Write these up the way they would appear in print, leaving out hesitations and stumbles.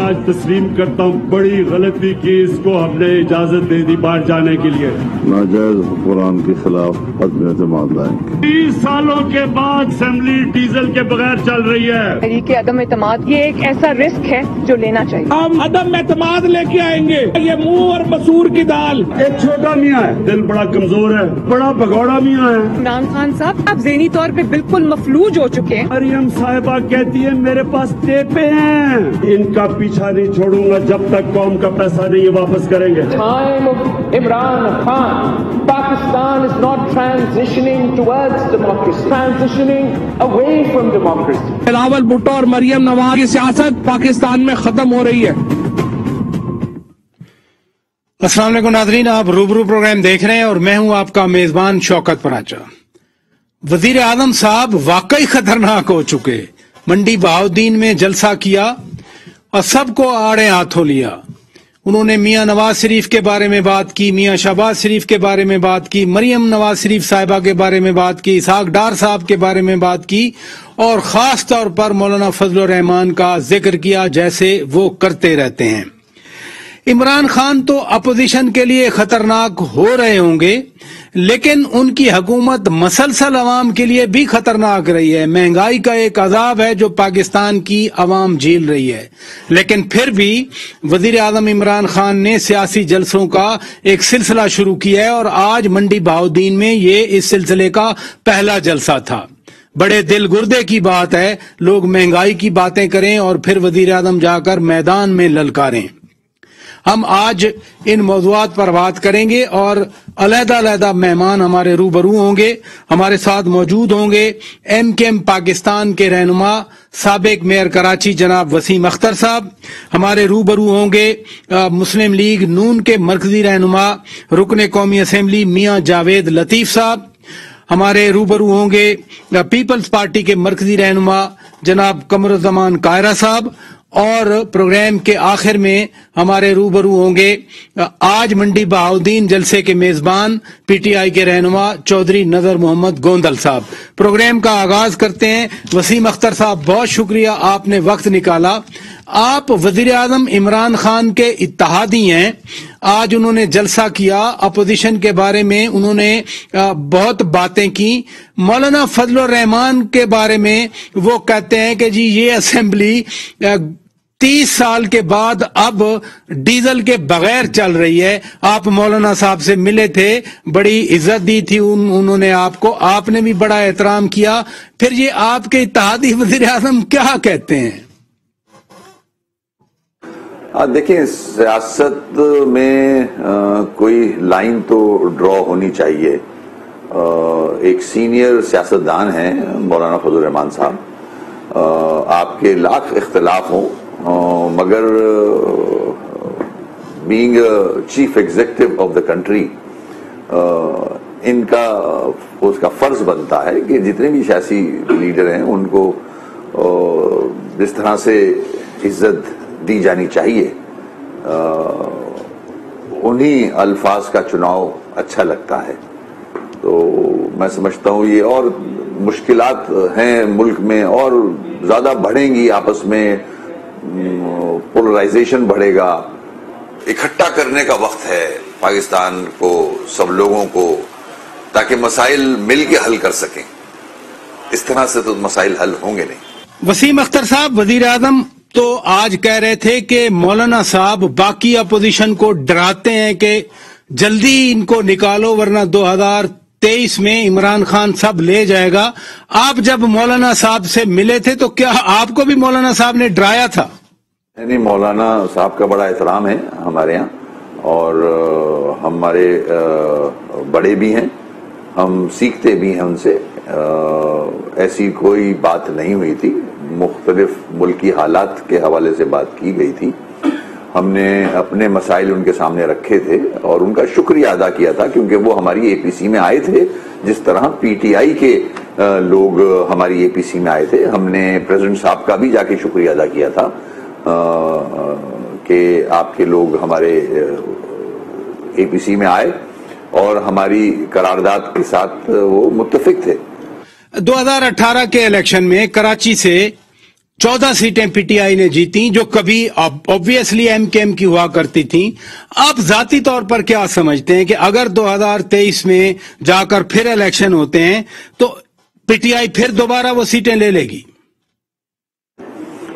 آج تسلیم کرتا ہوں بڑی غلطی کی اس کو ہم نے اجازت دے دی باہر جانے کے لیے. ناجائز حکمران کے خلاف عدم اعتماد لائیں گے. 30 سالوں کے بعد اسمبلی ڈیزل کے بغیر چل رہی ہے. تحریک عدم اعتماد یہ ایک ایسا رسک ہے جو لینا چاہیے. ہم عدم اعتماد لے کے آئیں گے. یہ منہ اور مسور کی دال. ایک چھوٹا میاں ہے, دل بڑا کمزور ہے, بڑا بھگوڑا میاں ہے. عمران خان صاحب آپ ذہنی طور پہ بالکل مفلوج ہو چکے ہیں. مریم صاحبہ کہتی ہے میرے پاس ٹیپیں ہیں, ان کا پیچھا نہیں چھوڑوں گا جب تک قوم کا پیسہ نہیں واپس کریں گے. Time of Imran Khan, Pakistan is not transitioning towards democracy, transitioning away from democracy. Bilawal Bhutto اور مریم نواز کی سیاست پاکستان میں ختم ہو رہی ہے. السلام علیکم ناظرین, آپ روبرو پروگرام دیکھ رہے ہیں اور میں ہوں آپ کا میزبان شوکت پراچا. وزیر اعظم صاحب واقعی خطرناک ہو چکے. منڈی بہاؤدین میں جلسہ کیا اور سب کو آڑے ہاتھوں لیا. انہوں نے میاں نواز شریف کے بارے میں بات کی, میاں شہباز شریف کے بارے میں بات کی, مریم نواز شریف صاحبہ کے بارے میں بات کی, اسحاق ڈار صاحب کے بارے میں بات کی اور خاص طور پر مولانا فضل الرحمان کا ذکر کیا جیسے وہ کرتے رہتے ہیں. عمران خان تو اپوزیشن کے لیے خطرناک ہو رہے ہوں گے, لیکن ان کی حکومت مسلسل عوام کے لیے بھی خطرناک رہی ہے. مہنگائی کا ایک عذاب ہے جو پاکستان کی عوام جھیل رہی ہے, لیکن پھر بھی وزیر اعظم عمران خان نے سیاسی جلسوں کا ایک سلسلہ شروع کیا ہے اور آج منڈی بہاؤدین میں یہ اس سلسلے کا پہلا جلسہ تھا. بڑے دل گردے کی بات ہے لوگ مہنگائی کی باتیں کریں اور پھر وزیر اعظم جا کر میدان میں للکاریں. ہم آج ان موضوعات پر بات کریں گے اور علیحدہ علیحدہ مہمان ہمارے روبرو ہوں گے. ہمارے ساتھ موجود ہوں گے ایم کے ایم پاکستان کے رہنما سابق میئر کراچی جناب وسیم اختر صاحب. ہمارے روبرو ہوں گے مسلم لیگ نون کے مرکزی رہنما رکن قومی اسمبلی میاں جاوید لطیف صاحب. ہمارے روبرو ہوں گے پیپلز پارٹی کے مرکزی رہنما جناب قمر الزمان قاہرہ صاحب. اور پروگرام کے آخر میں ہمارے روبرو ہوں گے آج منڈی بہاؤدین جلسے کے میزبان پی ٹی آئی کے رہنما چودھری نذر محمد گوندل صاحب. پروگرام کا آغاز کرتے ہیں. وسیم اختر صاحب بہت شکریہ, آپ نے وقت نکالا. آپ وزیر اعظم عمران خان کے اتحادی ہیں. آج انہوں نے جلسہ کیا, اپوزیشن کے بارے میں انہوں نے بہت باتیں کی. مولانا فضل الرحمان کے بارے میں وہ کہتے ہیں کہ جی یہ اسمبلی 30 سال کے بعد اب ڈیزل کے بغیر چل رہی ہے. آپ مولانا صاحب سے ملے تھے, بڑی عزت دی تھی انہوں نے آپ کو, آپ نے بھی بڑا احترام کیا. پھر یہ آپ کے اتحادی وزیر اعظم کیا کہتے ہیں؟ دیکھیں, سیاست میں کوئی لائن تو ڈرا ہونی چاہیے. ایک سینئر سیاستدان ہیں مولانا فضل الرحمان صاحب, آپ کے لاکھ اختلاف ہوں مگر being chief executive of the country in کا اس کا فرض بنتا ہے کہ جتنے بھی سیاسی لیڈر ہیں ان کو جس طرح سے عزت دی جانی چاہیے انہی الفاظ کا چناؤ اچھا لگتا ہے. تو میں سمجھتا ہوں یہ اور مشکلات ہیں ملک میں اور زیادہ بڑھیں گی, آپس میں پولرائزیشن بڑھے گا. اکٹھا کرنے کا وقت ہے پاکستان کو, سب لوگوں کو, تاکہ مسائل مل کے حل کر سکیں. اس طرح سے تو مسائل حل ہوں گے نہیں. وسیم اختر صاحب, وزیر اعظم تو آج کہہ رہے تھے کہ مولانا صاحب باقی اپوزیشن کو ڈراتے ہیں کہ جلدی ان کو نکالو ورنہ 2023 میں عمران خان سب لے جائے گا. آپ جب مولانا صاحب سے ملے تھے تو کیا آپ کو بھی مولانا صاحب نے ڈرایا تھا؟ نہیں, مولانا صاحب کا بڑا احترام ہے ہمارے یہاں اور ہمارے بڑے بھی ہیں, ہم سیکھتے بھی ہیں ان سے. ایسی کوئی بات نہیں ہوئی تھی. مختلف ملکی حالات کے حوالے سے بات کی گئی تھی. ہم نے اپنے مسائل ان کے سامنے رکھے تھے اور ان کا شکریہ ادا کیا تھا کیونکہ وہ ہماری اے پی سی میں آئے تھے جس طرح پی ٹی آئی کے لوگ ہماری اے پی سی میں آئے تھے. ہم نے پریزیڈنٹ صاحب کا بھی جا کے شکریہ ادا کیا تھا کہ آپ کے لوگ ہمارے اے پی سی میں آئے اور ہماری قرارداد کے ساتھ وہ متفق تھے. 2018 کے الیکشن میں کراچی سے 14 सीटें पीटीआई ने जीती जो कभी ऑब्वियसली एमकेएम की हुआ करती थी। आप जाती तौर पर क्या समझते हैं कि अगर 2023 में जाकर फिर इलेक्शन होते हैं तो पीटीआई फिर दोबारा वो सीटें ले लेगी?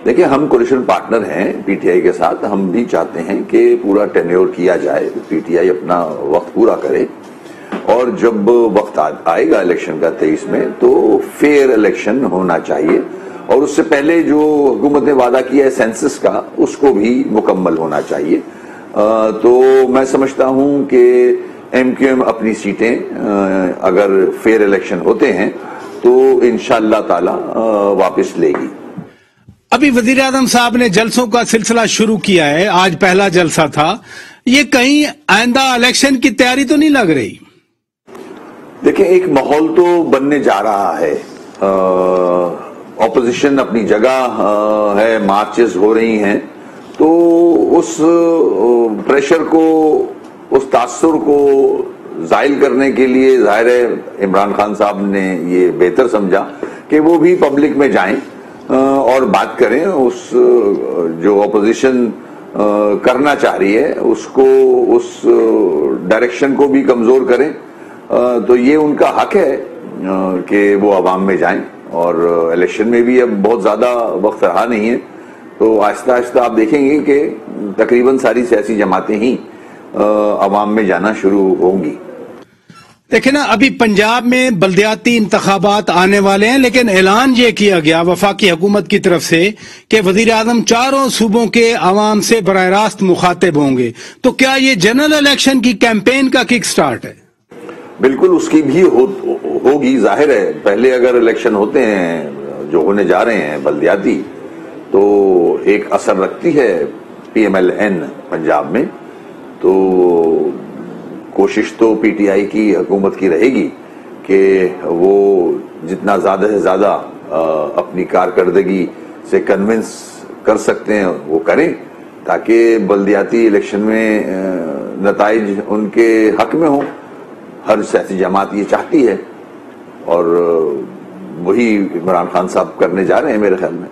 देखिए, हम कोलिशन पार्टनर हैं पीटीआई के साथ। हम भी चाहते हैं कि पूरा टेन्योर किया जाए, पीटीआई अपना वक्त पूरा करे, और जब वक्त आएगा इलेक्शन का 23 में तो फेयर इलेक्शन होना चाहिए, और उससे पहले जो हुकूमत ने वादा किया है सेंसस का, उसको भी मुकम्मल होना चाहिए। तो मैं समझता हूं कि एमक्यूएम अपनी सीटें अगर फेयर इलेक्शन होते हैं तो इंशाअल्लाह ताला वापस लेगी। अभी वजीर आजम साहब ने जलसों का सिलसिला शुरू किया है, आज पहला जलसा था। ये कहीं आइंदा इलेक्शन की तैयारी तो नहीं लग रही? देखिए, एक माहौल तो बनने जा रहा है। ऑपोजिशन अपनी जगह है, मार्चेस हो रही हैं, तो उस प्रेशर को, उस तासुर को जाहिल करने के लिए जाहिर है इमरान खान साहब ने ये बेहतर समझा कि वो भी पब्लिक में जाएं और बात करें। उस जो ऑपोजिशन करना चाह रही है उसको, उस डायरेक्शन को भी कमजोर करें। तो ये उनका हक है कि वो अवाम में जाएं, और इलेक्शन में भी अब बहुत ज्यादा वक्त रहा नहीं है, तो आहिस्ता आहिस्ता आप देखेंगे कि तकरीबन सारी सियासी जमातें ही अवाम में जाना शुरू होंगी। देखिए ना, अभी पंजाब में बल्दियाती इंतखाबात आने वाले हैं, लेकिन ऐलान ये किया गया वफाकी हुकूमत की तरफ से कि वजीर आजम चारों सूबों के अवाम से बराह रास्त मुखातिब होंगे। तो क्या ये जनरल इलेक्शन की कैंपेन का किक स्टार्ट है? बिल्कुल, उसकी भी होगी। जाहिर है पहले अगर इलेक्शन होते हैं जो होने जा रहे हैं बल्दियाती, तो एक असर रखती है पीएमएलएन पंजाब में। तो कोशिश तो पीटीआई की हुकूमत की रहेगी कि वो जितना ज्यादा से ज्यादा अपनी कारकर्दगी से कन्विंस कर सकते हैं वो करें, ताकि बल्दियाती इलेक्शन में नताइज उनके हक में हो। हर सियासी जमात ये चाहती है, और वही इमरान खान साहब करने जा रहे हैं मेरे ख्याल में।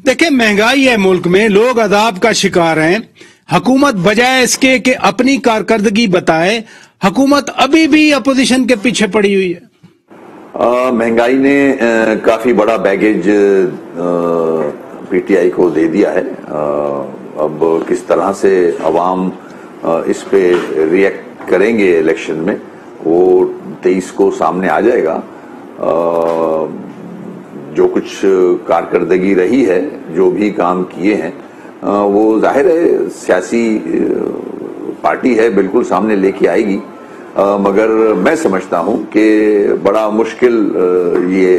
देखिए, महंगाई है मुल्क में, लोग अदाब का शिकार हैं। हुकूमत बजाय इसके कि अपनी कारकर्दगी बताए, हुकूमत अभी भी अपोजिशन के पीछे पड़ी हुई है। महंगाई ने काफी बड़ा बैगेज पीटीआई को दे दिया है। अब किस तरह से अवाम इस पे रिएक्ट करेंगे इलेक्शन में, वो 23 को सामने आ जाएगा। जो कुछ कारकर्दगी रही है, जो भी काम किए हैं, वो जाहिर है सियासी पार्टी है, बिल्कुल सामने लेके आएगी। मगर मैं समझता हूं कि बड़ा मुश्किल ये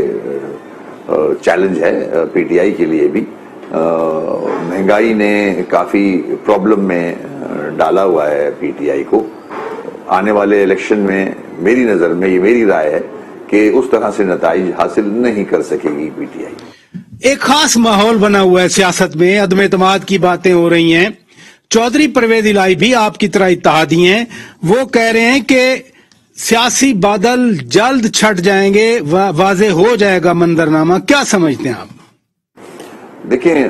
चैलेंज है पीटीआई के लिए भी। महंगाई ने काफी प्रॉब्लम में डाला हुआ है पीटीआई को। आने वाले इलेक्शन में मेरी नजर में, ये मेरी राय है कि उस तरह से नताइज हासिल नहीं कर सकेगी पीटीआई। एक खास माहौल बना हुआ है सियासत में, अदम एतमाद की बातें हो रही हैं। चौधरी परवेज इलाही भी आपकी तरह इत्तेहादी हैं, वो कह रहे हैं कि सियासी बादल जल्द छट जाएंगे, वाजे हो जाएगा मंजरनामा। क्या समझते हैं आप? देखिए,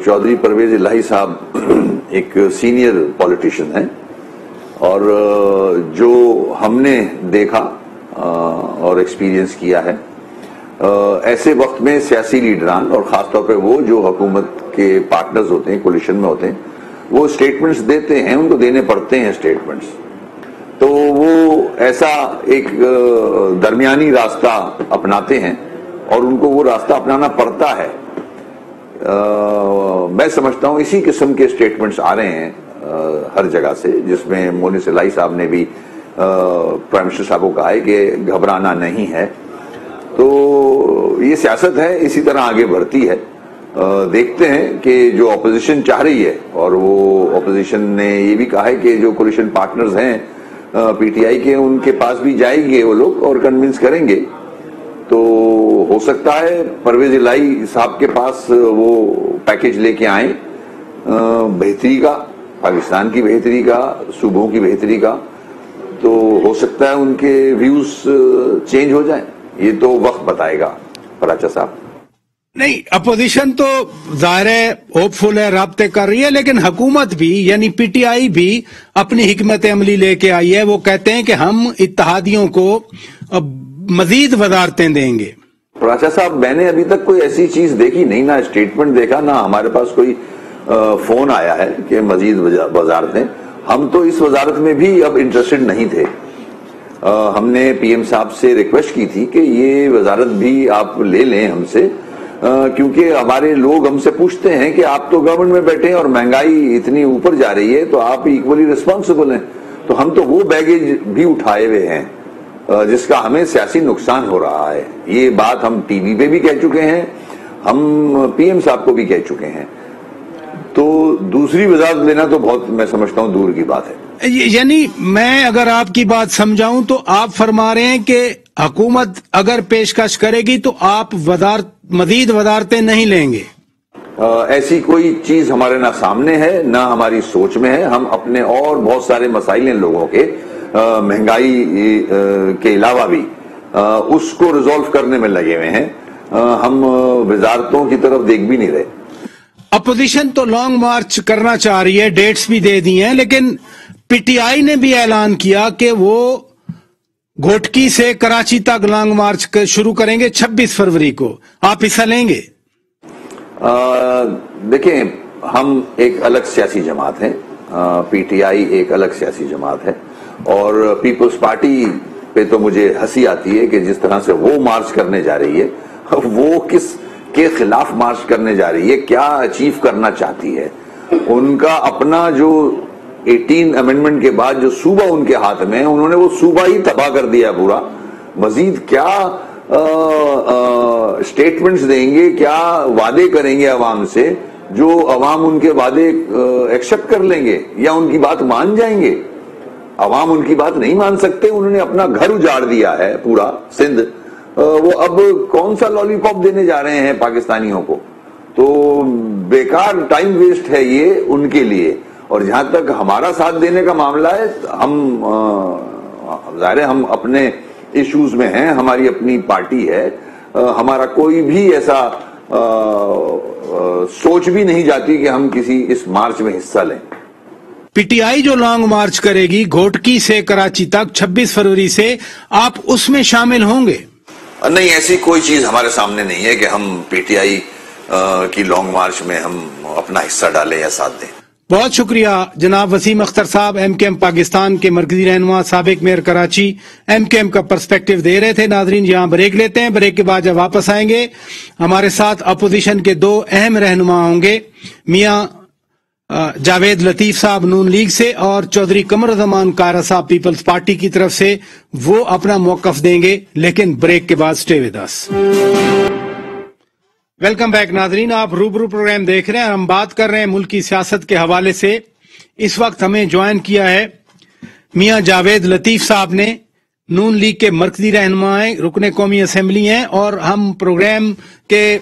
चौधरी परवेज इलाही साहब एक सीनियर पॉलिटिशियन हैं, और जो हमने देखा और एक्सपीरियंस किया है, ऐसे वक्त में सियासी लीडरान, और खासतौर पे वो जो हुकूमत के पार्टनर्स होते हैं, कोलिशन में होते हैं, वो स्टेटमेंट्स देते हैं, उनको देने पड़ते हैं स्टेटमेंट्स। तो वो ऐसा एक दरमियानी रास्ता अपनाते हैं, और उनको वो रास्ता अपनाना पड़ता है। मैं समझता हूं इसी किस्म के स्टेटमेंट्स आ रहे हैं हर जगह से, जिसमें मोनिस इलाही साहब ने भी प्राइम मिनिस्टर साहब को कहा है कि घबराना नहीं है। तो ये सियासत है, इसी तरह आगे बढ़ती है। देखते हैं कि जो अपोजिशन चाह रही है, और वो अपोजिशन ने ये भी कहा है कि जो कोलिशन पार्टनर्स हैं पीटीआई के, उनके पास भी जाएंगे वो लोग और कन्विंस करेंगे। तो हो सकता है परवेज इलाही साहब के पास वो पैकेज लेके आए बेहतरी का, पाकिस्तान की बेहतरी का, सूबों की बेहतरी का। तो हो सकता है उनके व्यूज चेंज हो जाए, ये तो वक्त बताएगा। फराचा साहब। नहीं, अपोजिशन तो जाहिर है होपफुल है, राब्ते कर रही है, लेकिन हुकूमत भी यानी पीटीआई भी अपनी हिकमत अमली लेके आई है। वो कहते हैं कि हम इत्तेहादियों को मजीद वजारतें देंगे। प्राचा साहब, मैंने अभी तक कोई ऐसी चीज देखी नहीं, ना स्टेटमेंट देखा, ना हमारे पास कोई फोन आया है कि मजीद वजारतें। हम तो इस वजारत में भी अब इंटरेस्टेड नहीं थे। हमने पीएम साहब से रिक्वेस्ट की थी कि ये वजारत भी आप ले लें हमसे, क्योंकि हमारे लोग हमसे पूछते हैं कि आप तो गवर्नमेंट में बैठे हैं और महंगाई इतनी ऊपर जा रही है, तो आप इक्वली रिस्पॉन्सिबल हैं। तो हम तो वो बैगेज भी उठाए हुए हैं जिसका हमें सियासी नुकसान हो रहा है। ये बात हम टीवी पे भी कह चुके हैं, हम पीएम साहब को भी कह चुके हैं। तो दूसरी वजारत लेना तो बहुत, मैं समझता हूं, दूर की बात है। यानी मैं अगर आपकी बात समझाऊं तो आप फरमा रहे हैं कि हुकूमत अगर पेशकश करेगी तो आप मजीद वजारतें नहीं लेंगे। ऐसी कोई चीज हमारे ना सामने है, ना हमारी सोच में है। हम अपने और बहुत सारे मसाइल हैं लोगों के, महंगाई के अलावा भी, उसको रिजॉल्व करने में लगे हुए हैं। हम वजारतों की तरफ देख भी नहीं रहे। अपोजिशन तो लॉन्ग मार्च करना चाह रही है, डेट्स भी दे दी हैं, लेकिन पीटीआई ने भी ऐलान किया कि वो घोटकी से कराची तक लॉन्ग मार्च शुरू करेंगे 26 फरवरी को। आप हिस्सा लेंगे? देखें, हम एक अलग सियासी जमात है, पीटीआई एक अलग सियासी जमात है, और पीपल्स पार्टी पे तो मुझे हंसी आती है कि जिस तरह से वो मार्च करने जा रही है, वो किस के खिलाफ मार्च करने जा रही है, क्या अचीव करना चाहती है। उनका अपना जो 18 अमेंडमेंट के बाद जो सूबा उनके हाथ में है, उन्होंने वो सूबा ही तबाह कर दिया पूरा। मजीद क्या स्टेटमेंट्स देंगे, क्या वादे करेंगे अवाम से, जो अवाम उनके वादे एक्सेप्ट कर लेंगे या उनकी बात मान जाएंगे। अवाम उनकी बात नहीं मान सकते। उन्होंने अपना घर उजाड़ दिया है पूरा सिंध, वो अब कौन सा लॉलीपॉप देने जा रहे हैं पाकिस्तानियों को। तो बेकार टाइम वेस्ट है ये उनके लिए। और जहां तक हमारा साथ देने का मामला है, हम जाहिर है हम अपने इश्यूज में हैं, हमारी अपनी पार्टी है, हमारा कोई भी ऐसा सोच भी नहीं जाती कि हम किसी इस मार्च में हिस्सा लें। पीटीआई जो लॉन्ग मार्च करेगी घोटकी से कराची तक 26 फरवरी से, आप उसमें शामिल होंगे? नहीं, ऐसी कोई चीज हमारे सामने नहीं है कि हम पीटीआई की लॉन्ग मार्च में हम अपना हिस्सा डालें या साथ दें। बहुत शुक्रिया जनाब वसीम अख्तर साहब, एमकेएम पाकिस्तान के मरकजी रहनुमा, साबिक मेयर कराची, एमकेएम का पर्सपेक्टिव दे रहे थे। नाजरीन, यहाँ ब्रेक लेते हैं, ब्रेक के बाद जब वापस आएंगे हमारे साथ अपोजिशन के दो अहम रहनुमा होंगे, मियां जावेद लतीफ साहब नून लीग से और चौधरी कमरुज़्ज़मान कायरा साहब पीपल्स पार्टी की तरफ से। वो अपना मौकफ देंगे, लेकिन ब्रेक के बाद stay with us. Welcome back नाजरीन, आप रूबरू प्रोग्राम देख रहे हैं। हम बात कर रहे हैं मुल्क की सियासत के हवाले से। इस वक्त हमें ज्वाइन किया है मियां जावेद लतीफ साहब ने, नून लीग के मरकजी रहनुमा हैं, रुकने कौमी असेंबली हैं, और हम प्रोग्राम के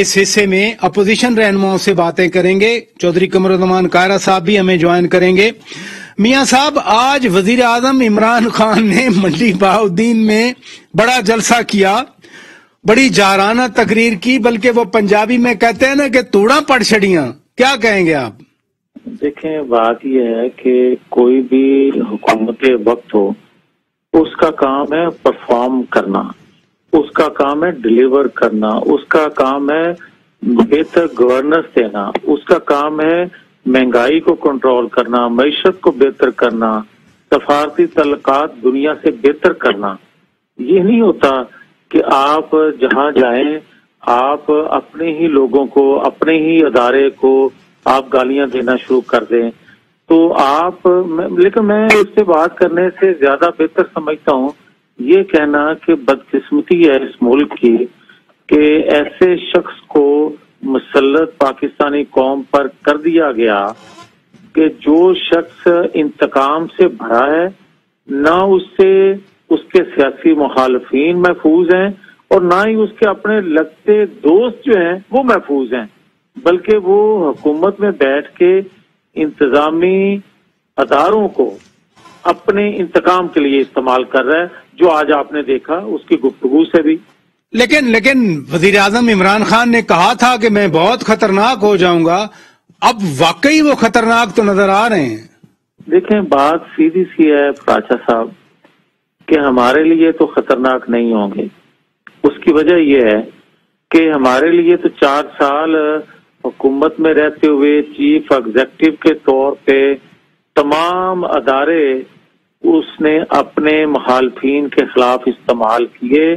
इस हिस्से में अपोजिशन रहनुमाओं से बातें करेंगे। चौधरी कमरुज़्ज़मान कायरा साहब भी हमें ज्वाइन करेंगे। मियां साहब, आज वजीर आजम इमरान खान ने मंडी बहाउद्दीन में बड़ा जलसा किया, बड़ी जाराना तकरीर की, बल्कि वो पंजाबी में कहते हैं ना कि तूड़ा पड़ छड़ियां। क्या कहेंगे आप? देखें, बात यह है कि कोई भी हुकूमत वक्त हो, उसका काम है परफॉर्म करना, उसका काम है डिलीवर करना, उसका काम है बेहतर गवर्नेंस देना, उसका काम है महंगाई को कंट्रोल करना, मईशत को बेहतर करना, सफारती तल्लुकात दुनिया से बेहतर करना। ये नहीं होता कि आप जहां जाएं आप अपने ही लोगों को, अपने ही अदारे को आप गालियां देना शुरू कर दें। तो आप, लेकिन मैं इससे बात करने से ज्यादा बेहतर समझता हूँ ये कहना कि बदकिस्मती है इस मुल्क की कि ऐसे शख्स को मुसल्लत पाकिस्तानी कौम पर कर दिया गया कि जो शख्स इंतकाम से भरा है, ना उससे उसके सियासी मुखालफीन महफूज हैं और ना ही उसके अपने लगते दोस्त जो हैं वो महफूज हैं, बल्कि वो हुकूमत में बैठ के इंतजामी अदारों को अपने इंतकाम के लिए इस्तेमाल कर रहा है, जो आज आपने देखा उसकी गुफ्तगू से भी। لیکن وزیر اعظم عمران خان نے کہا تھا کہ میں بہت خطرناک ہو جاؤں گا، اب واقعی وہ خطرناک تو نظر آ رہے ہیں۔ دیکھیں بات سیدھی سی ہے پراچا صاحب کہ ہمارے لیے تو خطرناک نہیں ہوں گے۔ اس کی وجہ یہ ہے کہ ہمارے لیے تو 4 سال حکومت میں رہتے ہوئے چیف ایگزیکٹو کے طور پہ تمام ادارے اس نے اپنے مخالفین کے خلاف استعمال کیے۔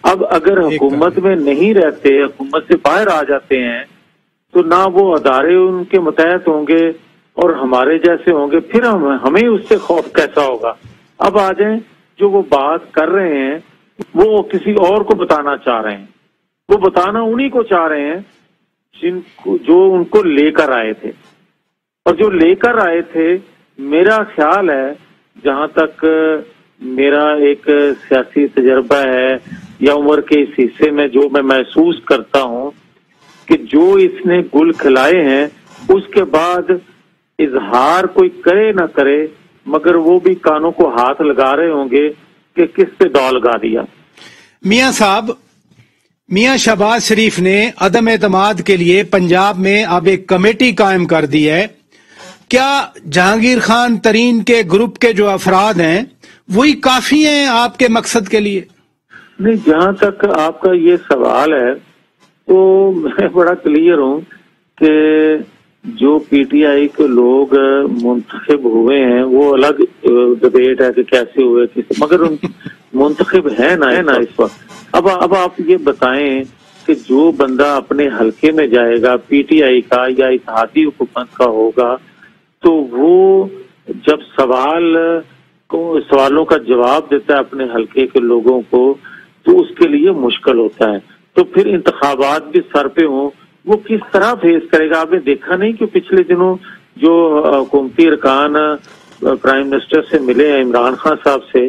اب اگر حکومت میں نہیں رہتے، حکومت سے باہر آ جاتے ہیں، تو نہ وہ ادارے ان کے متحد ہوں گے اور ہمارے جیسے ہوں گے، پھر ہمیں اس سے خوف کیسا ہوگا؟ اب آ جائیں، جو وہ بات کر رہے ہیں وہ کسی اور کو بتانا چاہ رہے ہیں، وہ بتانا انہی کو چاہ رہے ہیں جو ان کو لے کر آئے تھے، اور جو لے کر آئے تھے میرا خیال ہے، جہاں تک میرا ایک سیاسی تجربہ ہے یا عمر کے اس حصے میں جو میں محسوس کرتا ہوں کہ جو اس نے گل کھلائے ہیں، اس کے بعد اظہار کوئی کرے نہ کرے مگر وہ بھی کانوں کو ہاتھ لگا رہے ہوں گے کہ کس پہ داؤ لگا دیا۔ میاں صاحب، میاں شہباز شریف نے عدم اعتماد کے لیے پنجاب میں اب ایک کمیٹی قائم کر دی ہے، کیا جہانگیر خان ترین کے گروپ کے جو افراد ہیں وہی کافی ہیں آپ کے مقصد کے لیے؟ نہیں، جہاں تک آپ کا یہ سوال ہے تو میں بڑا کلیئر ہوں کہ جو پی ٹی آئی کے لوگ منتخب ہوئے ہیں وہ الگ ڈبیٹ ہے کہ کیسے ہوئے، مگر ان منتخب ہے نا اس وقت۔ اب آپ یہ بتائیں کہ جو بندہ اپنے حلقے میں جائے گا پی ٹی آئی کا یا اتحادی حکومت کا ہوگا، تو وہ جب سوالوں کا جواب دیتا ہے اپنے حلقے کے لوگوں کو تو اس کے لیے مشکل ہوتا ہے، تو پھر انتخابات بھی سر پہ ہوں وہ کس طرح فیس کرے گا؟ آپ نے دیکھا نہیں کہ پچھلے دنوں جو حکومتی ارکان پرائم منسٹر سے ملے ہیں، عمران خان صاحب سے،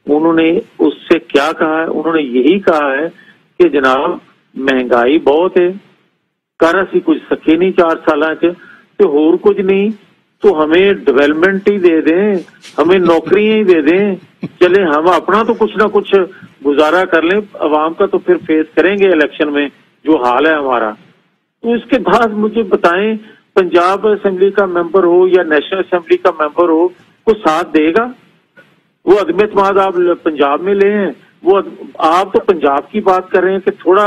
انہوں نے اس سے کیا کہا ہے؟ انہوں نے یہی کہا ہے کہ جناب مہنگائی بہت ہے، کر اسی کچھ سکے نہیں 4 سالاں چ تو اور کچھ نہیں، تو ہمیں ڈیولپمنٹ ہی دے دیں، ہمیں نوکریاں ہی دے دیں، چلے ہم اپنا تو کچھ نہ کچھ گزارا کر لیں، عوام کا تو پھر فیس کریں گے الیکشن میں جو حال ہے ہمارا۔ تو اس کے بعد مجھے بتائیں پنجاب اسمبلی کا ممبر ہو یا نیشنل اسمبلی کا ممبر ہو، وہ ساتھ دے گا؟ وہ عدم اعتماد آپ پنجاب میں لے ہیں، وہ آپ تو پنجاب کی بات کر رہے ہیں کہ تھوڑا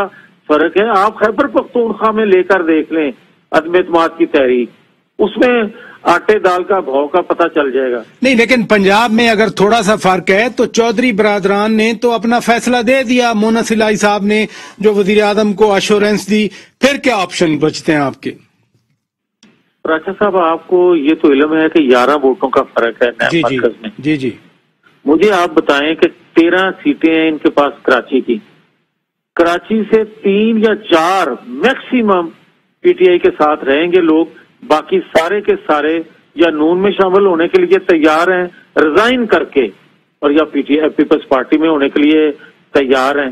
فرق ہے، آپ خیبر پختونخوا میں لے کر دیکھ لیں عدم اعتماد کی تحریک، اس میں آٹے دال کا بھاؤ کا پتہ چل جائے گا۔ نہیں، لیکن پنجاب میں اگر تھوڑا سا فرق ہے تو چودھری برادران نے تو اپنا فیصلہ دے دیا، مونس الہی صاحب نے جو وزیر اعظم کو ایشورنس دی، پھر کیا آپشن بچتے ہیں آپ کے؟ راجا صاحب آپ کو یہ تو علم ہے کہ 11 ووٹوں کا فرق ہے مرکز میں۔ جی مجھے آپ بتائیں کہ 13 سیٹیں ہیں ان کے پاس کراچی کی، کراچی سے 3 یا 4 میکسیمم پی ٹی آئی کے ساتھ رہیں گے لوگ، باقی سارے کے سارے یا نون میں شامل ہونے کے لیے تیار ہیں ریزائن کر کے، اور یا P T I Peoples Party میں ہونے کے لیے تیار ہیں،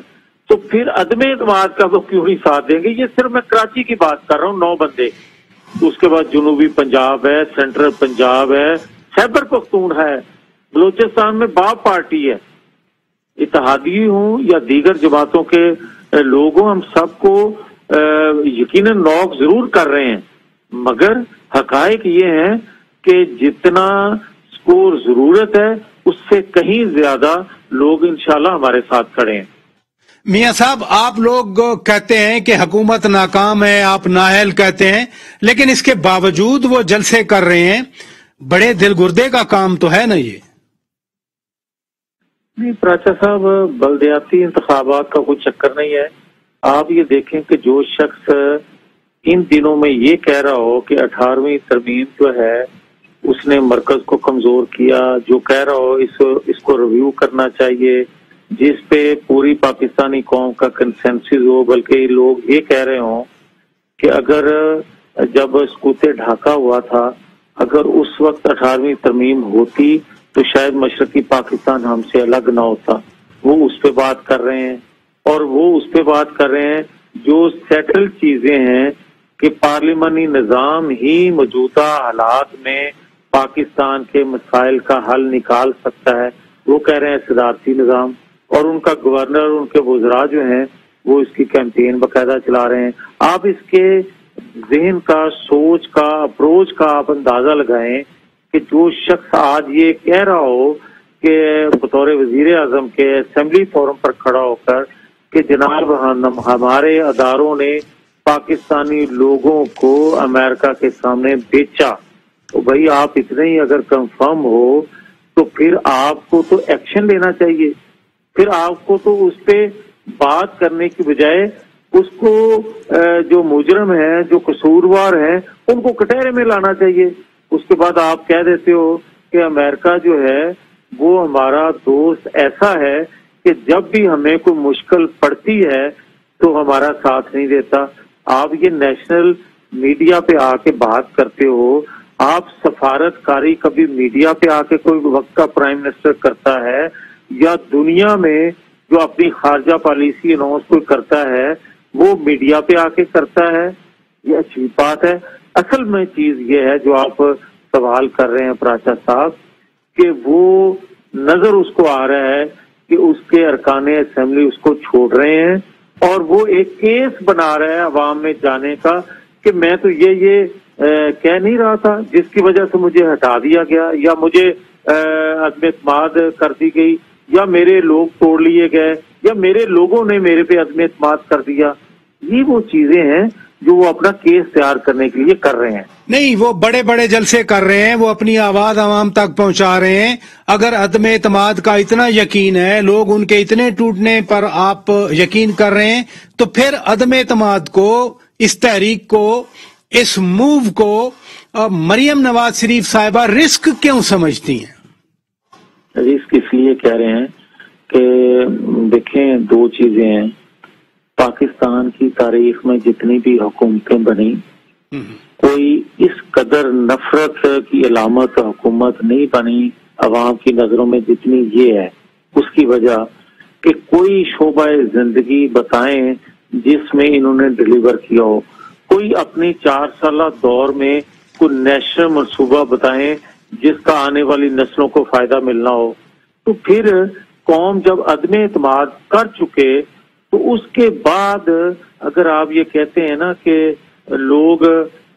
تو پھر عدم اعتماد کا وہ کیوں نہیں ساتھ دیں گے؟ یہ صرف میں کراچی کی بات کر رہا ہوں، 9 بندے، اس کے بعد جنوبی پنجاب ہے، سینٹرل پنجاب ہے، خیبر پختون ہے، بلوچستان میں باب پارٹی ہے، اتحادی ہوں یا دیگر جماعتوں کے لوگ ہوں، ہم سب کو یقیناً نوک ضرور کر رہے ہیں، مگر حقائق یہ ہیں کہ جتنا سکور ضرورت ہے اس سے کہیں زیادہ لوگ انشاءاللہ ہمارے ساتھ کھڑے ہیں۔ میاں صاحب، آپ لوگ کہتے ہیں کہ حکومت ناکام ہے، آپ نااہل کہتے ہیں، لیکن اس کے باوجود وہ جلسے کر رہے ہیں، بڑے دل گردے کا کام تو ہے نا یہ؟ نہیں پراچا صاحب، بلدیاتی انتخابات کا کوئی چکر نہیں ہے۔ آپ یہ دیکھیں کہ جو شخص ان دنوں میں یہ کہہ رہا ہو کہ 18ویں ترمیم جو ہے اس نے مرکز کو کمزور کیا، جو کہہ رہا ہو اس کو ریویو کرنا چاہیے، جس پہ پوری پاکستانی قوم کا کنسنسس ہو، بلکہ لوگ یہ کہہ رہے ہوں کہ اگر جب سکوتے ڈھاکہ ہوا تھا، اگر اس وقت 18ویں ترمیم ہوتی تو شاید مشرقی پاکستان ہم سے الگ نہ ہوتا، وہ اس پہ بات کر رہے ہیں، اور وہ اس پہ بات کر رہے ہیں جو سیٹل چیزیں ہیں کہ پارلیمانی نظام ہی موجودہ حالات میں پاکستان کے مسائل کا حل نکال سکتا ہے۔ وہ کہہ رہے ہیں صدارتی نظام، اور ان کا گورنر، ان کے وزراء جو ہیں وہ اس کی کیمپین باقاعدہ چلا رہے ہیں. آپ اس کے ذہن کا، سوچ کا، اپروچ کا آپ اندازہ لگائیں کہ جو شخص آج یہ کہہ رہا ہو کہ بطور وزیر اعظم کے اسمبلی فورم پر کھڑا ہو کر کہ جناب ہمارے اداروں نے پاکستانی لوگوں کو امریکہ کے سامنے بیچا، تو بھائی آپ اتنے ہی اگر کنفرم ہو تو پھر آپ کو تو ایکشن لینا چاہیے. پھر آپ کو تو اس پہ بات کرنے کی بجائے اس کو جو مجرم ہے، جو قصوروار ہیں، ان کو کٹہرے میں لانا چاہیے. اس کے بعد آپ کہہ دیتے ہو کہ امریکہ جو ہے وہ ہمارا دوست ایسا ہے کہ جب بھی ہمیں کوئی مشکل پڑتی ہے تو ہمارا ساتھ نہیں دیتا. آپ یہ نیشنل میڈیا پہ آ کے بات کرتے ہو. آپ سفارت کاری کبھی میڈیا پہ آ کے کوئی وقت کا پرائم منسٹر کرتا ہے یا دنیا میں جو اپنی خارجہ پالیسی اناؤنس کوئی کرتا ہے وہ میڈیا پہ آ کے کرتا ہے؟ یہ اچھی بات ہے. اصل میں چیز یہ ہے جو آپ سوال کر رہے ہیں پراچا صاحب کہ وہ نظر اس کو آ رہا ہے کہ اس کے ارکان اسمبلی اس کو چھوڑ رہے ہیں اور وہ ایک کیس بنا رہا ہے عوام میں جانے کا کہ میں تو یہ کہہ نہیں رہا تھا جس کی وجہ سے مجھے ہٹا دیا گیا یا مجھے عدم اعتماد کر دی گئی یا میرے لوگ توڑ لیے گئے یا میرے لوگوں نے میرے پہ عدم اعتماد کر دیا. یہ وہ چیزیں ہیں جو وہ اپنا کیس تیار کرنے کے لیے کر رہے ہیں. نہیں، وہ بڑے بڑے جلسے کر رہے ہیں، وہ اپنی آواز عوام تک پہنچا رہے ہیں. اگر عدم اعتماد کا اتنا یقین ہے، لوگ ان کے اتنے ٹوٹنے پر آپ یقین کر رہے ہیں، تو پھر عدم اعتماد کو، اس تحریک کو، اس موو کو مریم نواز شریف صاحبہ رسک کیوں سمجھتی ہیں؟ رسک اس لیے کہہ رہے ہیں کہ دیکھیں دو چیزیں ہیں. پاکستان کی تاریخ میں جتنی بھی حکومتیں بنی کوئی اس قدر نفرت کی علامت حکومت نہیں بنی عوام کی نظروں میں جتنی یہ ہے. اس کی وجہ کہ کوئی شعبہ زندگی بتائیں جس میں انہوں نے ڈیلیور کیا ہو. کوئی اپنی 4 سالہ دور میں کوئی نیشنل منصوبہ بتائیں جس کا آنے والی نسلوں کو فائدہ ملنا ہو. تو پھر قوم جب عدم اعتماد کر چکے تو اس کے بعد اگر آپ یہ کہتے ہیں نا کہ لوگ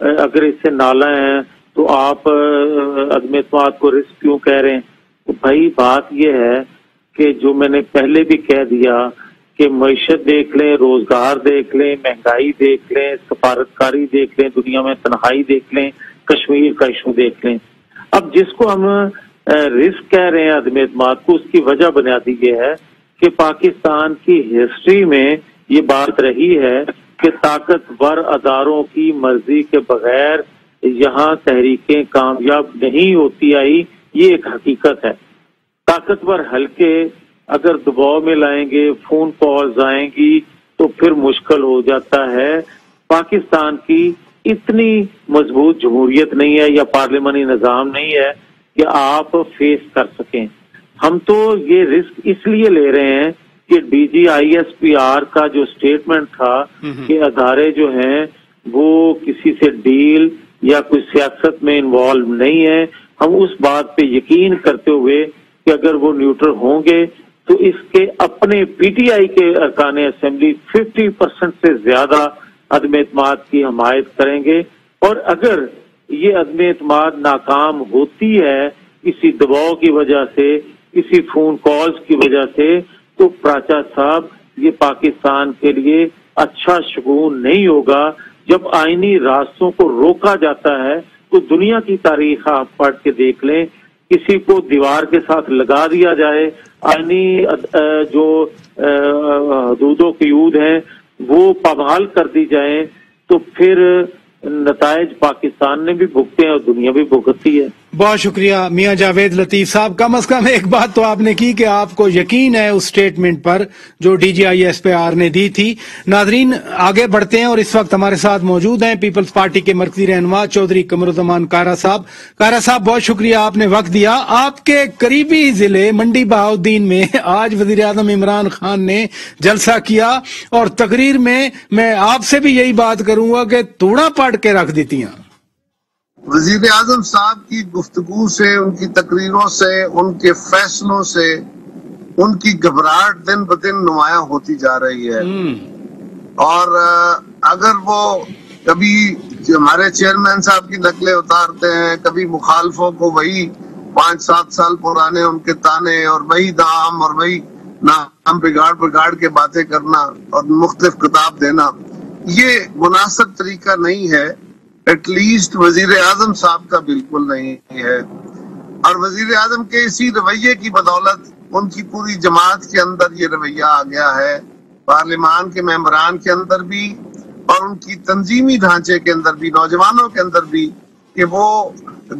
اگر اس سے نالا ہیں تو آپ عدم اعتماد کو رسک کیوں کہہ رہے ہیں؟ تو بھائی بات یہ ہے کہ جو میں نے پہلے بھی کہہ دیا کہ معیشت دیکھ لیں، روزگار دیکھ لیں، مہنگائی دیکھ لیں، سفارت کاری دیکھ لیں، دنیا میں تنہائی دیکھ لیں، کشمیر کا ایشو دیکھ لیں. اب جس کو ہم رسک کہہ رہے ہیں عدم اعتماد کو، اس کی وجہ بنیادی یہ ہے کہ پاکستان کی ہسٹری میں یہ بات رہی ہے کہ طاقتور اداروں کی مرضی کے بغیر یہاں تحریکیں کامیاب نہیں ہوتی آئی. یہ ایک حقیقت ہے. طاقتور حلقے اگر دباؤ میں لائیں گے، فون کالز آئیں گی تو پھر مشکل ہو جاتا ہے. پاکستان کی اتنی مضبوط جمہوریت نہیں ہے یا پارلیمانی نظام نہیں ہے کہ آپ فیس کر سکیں. ہم تو یہ رسک اس لیے لے رہے ہیں کہ D G I S P R کا جو سٹیٹمنٹ تھا کہ ادارے جو ہیں وہ کسی سے ڈیل یا کوئی سیاست میں انوالو نہیں ہے، ہم اس بات پہ یقین کرتے ہوئے کہ اگر وہ نیوٹرل ہوں گے تو اس کے اپنے پی ٹی آئی کے ارکان اسمبلی 50% سے زیادہ عدم اعتماد کی حمایت کریں گے. اور اگر یہ عدم اعتماد ناکام ہوتی ہے کسی دباؤ کی وجہ سے، کسی فون کالز کی وجہ سے، تو پراچا صاحب یہ پاکستان کے لیے اچھا شگون نہیں ہوگا. جب آئینی راستوں کو روکا جاتا ہے تو دنیا کی تاریخ آپ پڑھ کے دیکھ لیں، کسی کو دیوار کے ساتھ لگا دیا جائے، آئینی جو حدود و قیود ہیں وہ پامال کر دی جائیں، تو پھر نتائج پاکستان نے بھی بھگتے ہیں اور دنیا بھی بھگتتی ہے. بہت شکریہ میاں جاوید لطیف صاحب. کم از کم ایک بات تو آپ نے کی کہ آپ کو یقین ہے اس سٹیٹمنٹ پر جو D G I S P R نے دی تھی. ناظرین آگے بڑھتے ہیں اور اس وقت ہمارے ساتھ موجود ہیں پیپلز پارٹی کے مرکزی رہنما چودھری قمرالزمان کارا صاحب. کارا صاحب بہت شکریہ، آپ نے وقت دیا. آپ کے قریبی ضلع منڈی بہاؤالدین میں آج وزیر اعظم عمران خان نے جلسہ کیا اور تقریر میں آپ سے بھی یہی بات کروں گا کہ توڑا پاٹ کے رکھ دیتی ہیں. وزیر اعظم صاحب کی گفتگو سے، ان کی تقریروں سے، ان کے فیصلوں سے ان کی گھبراہٹ دن بدن نمایاں ہوتی جا رہی ہے. اور اگر وہ کبھی ہمارے چیئرمین صاحب کی نقلیں اتارتے ہیں، کبھی مخالفوں کو وہی 5-7 سال پرانے ان کے تانے اور وہی دام اور وہی نام بگاڑ کے باتیں کرنا اور مختلف خطاب دینا، یہ مناسب طریقہ نہیں ہے. ایٹ لیسٹ وزیر اعظم صاحب کا بالکل نہیں ہے. اور وزیر اعظم کے اسی رویے کی بدولت ان کی پوری جماعت کے اندر یہ رویہ آ گیا ہے، پارلیمان کے ممبران کے اندر بھی اور ان کی تنظیمی ڈھانچے کے اندر بھی، نوجوانوں کے اندر بھی، کہ وہ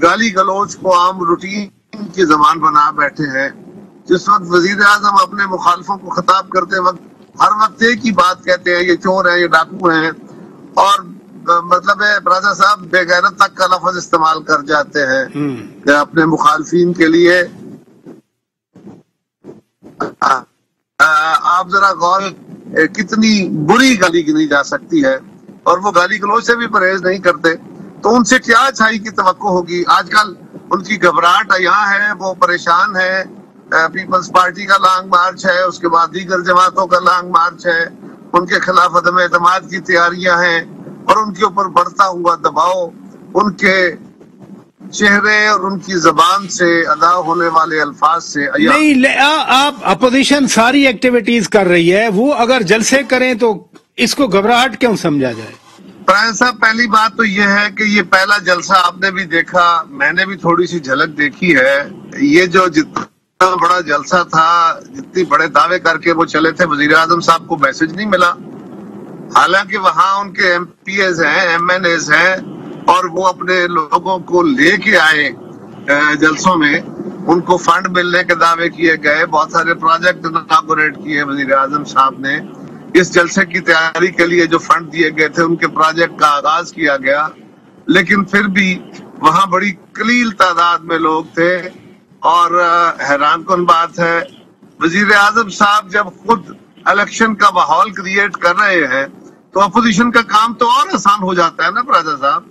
گالی گلوچ کو عام روٹین کی زبان بنا بیٹھے ہیں. جس وقت وزیر اعظم اپنے مخالفوں کو خطاب کرتے وقت ہر وقت ایک ہی بات کہتے ہیں، یہ چور ہیں، یہ ڈاکو ہیں، اور مطلب ہے راجا صاحب بے غیرت تک کا لفظ استعمال کر جاتے ہیں کہ اپنے مخالفین کے لیے. آپ ذرا غور، کتنی بری گالی گنی جا سکتی ہے، اور وہ گالی گلوچ سے بھی پرہیز نہیں کرتے، تو ان سے کیا اچھائی کی توقع ہوگی. آج کل ان کی گھبراہٹ یہاں ہے، وہ پریشان ہے. پیپلز پارٹی کا لانگ مارچ ہے، اس کے بعد دیگر جماعتوں کا لانگ مارچ ہے، ان کے خلاف عدم اعتماد کی تیاریاں ہیں، اور ان کے اوپر بڑھتا ہوا دباؤ ان کے چہرے اور ان کی زبان سے ادا ہونے والے الفاظ سے. نہیں، آپ اپوزیشن ساری ایکٹیویٹیز کر رہی ہے، وہ اگر جلسے کریں تو اس کو گھبراہٹ کیوں سمجھا جائے؟ پرائن صاحب، پہلی بات تو یہ ہے کہ یہ پہلا جلسہ آپ نے بھی دیکھا، میں نے بھی تھوڑی سی جھلک دیکھی ہے. یہ جو جتنا بڑا جلسہ تھا، جتنی بڑے دعوے کر کے وہ چلے تھے، وزیر اعظم صاحب کو میسج نہیں ملا. حالانکہ وہاں ان کے ایم پی ایز ہیں، ایم این ایز ہیں، اور وہ اپنے لوگوں کو لے کے آئے جلسوں میں. ان کو فنڈ ملنے کے دعوے کیے گئے، بہت سارے پروجیکٹ اناگوریٹ کیے وزیر اعظم صاحب نے. اس جلسے کی تیاری کے لیے جو فنڈ دیے گئے تھے ان کے پروجیکٹ کا آغاز کیا گیا. لیکن پھر بھی وہاں بڑی قلیل تعداد میں لوگ تھے، اور حیران کن بات ہے وزیر اعظم صاحب جب خود الیکشن کا ماحول کریٹ کر رہے ہیں تو اپوزیشن کا کام تو اور آسان ہو جاتا ہے نا پراجا صاحب.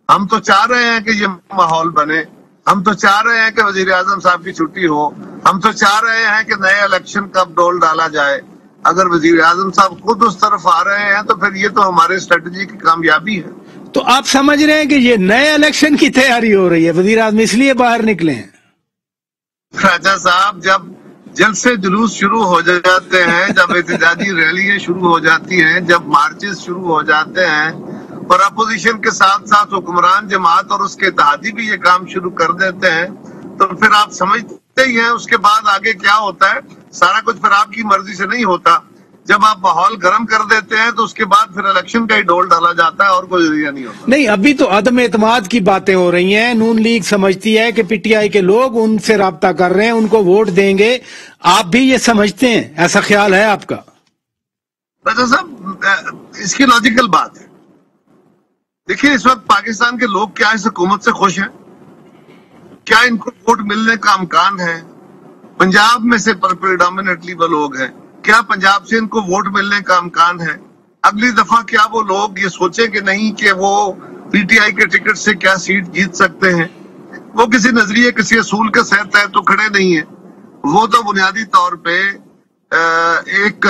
ہم تو چاہ رہے ہیں کہ یہ ماحول بنے، ہم تو چاہ رہے ہیں کہ وزیر اعظم صاحب کی چھٹی ہو، ہم تو چاہ رہے ہیں کہ نئے الیکشن کا ڈول ڈالا جائے. اگر وزیر اعظم صاحب خود اس طرف آ رہے ہیں تو پھر یہ تو ہمارے اسٹریٹجی کی کامیابی ہے. تو آپ سمجھ رہے ہیں کہ یہ نئے الیکشن کی تیاری ہو رہی ہے، وزیر اعظم اس لیے باہر نکلے ہیں؟ راجا صاحب، جب جلسے جلوس شروع ہو جاتے ہیں، جب احتجاجی ریلیاں شروع ہو جاتی ہیں، جب مارچز شروع ہو جاتے ہیں، اور اپوزیشن کے ساتھ ساتھ حکمران جماعت اور اس کے اتحادی بھی یہ کام شروع کر دیتے ہیں، تو پھر آپ سمجھتے ہی ہیں اس کے بعد آگے کیا ہوتا ہے. سارا کچھ پھر آپ کی مرضی سے نہیں ہوتا. جب آپ ماحول گرم کر دیتے ہیں تو اس کے بعد پھر الیکشن کا ہی ڈول ڈالا جاتا ہے، اور کوئی ذریعہ نہیں ہوتا. نہیں، ابھی تو عدم اعتماد کی باتیں ہو رہی ہیں. نون لیگ سمجھتی ہے کہ پی ٹی آئی کے لوگ ان سے رابطہ کر رہے ہیں، ان کو ووٹ دیں گے. آپ بھی یہ سمجھتے ہیں؟ ایسا خیال ہے آپ کا؟ راجا صاحب، اس کی لاجیکل بات ہے. دیکھیے، اس وقت پاکستان کے لوگ کیا اس حکومت سے خوش ہیں؟ کیا ان کو ووٹ ملنے کا امکان ہے؟ پنجاب میں سے پریڈومینٹلی وہ لوگ ہیں. کیا پنجاب سے ان کو ووٹ ملنے کا امکان ہے؟ اگلی دفعہ کیا وہ لوگ یہ سوچیں کہ نہیں کہ وہ پی ٹی آئی کے ٹکٹ سے کیا سیٹ جیت سکتے ہیں؟ وہ کسی نظریے، کسی اصول کے تحت تو کھڑے نہیں ہیں. وہ تو بنیادی طور پہ ایک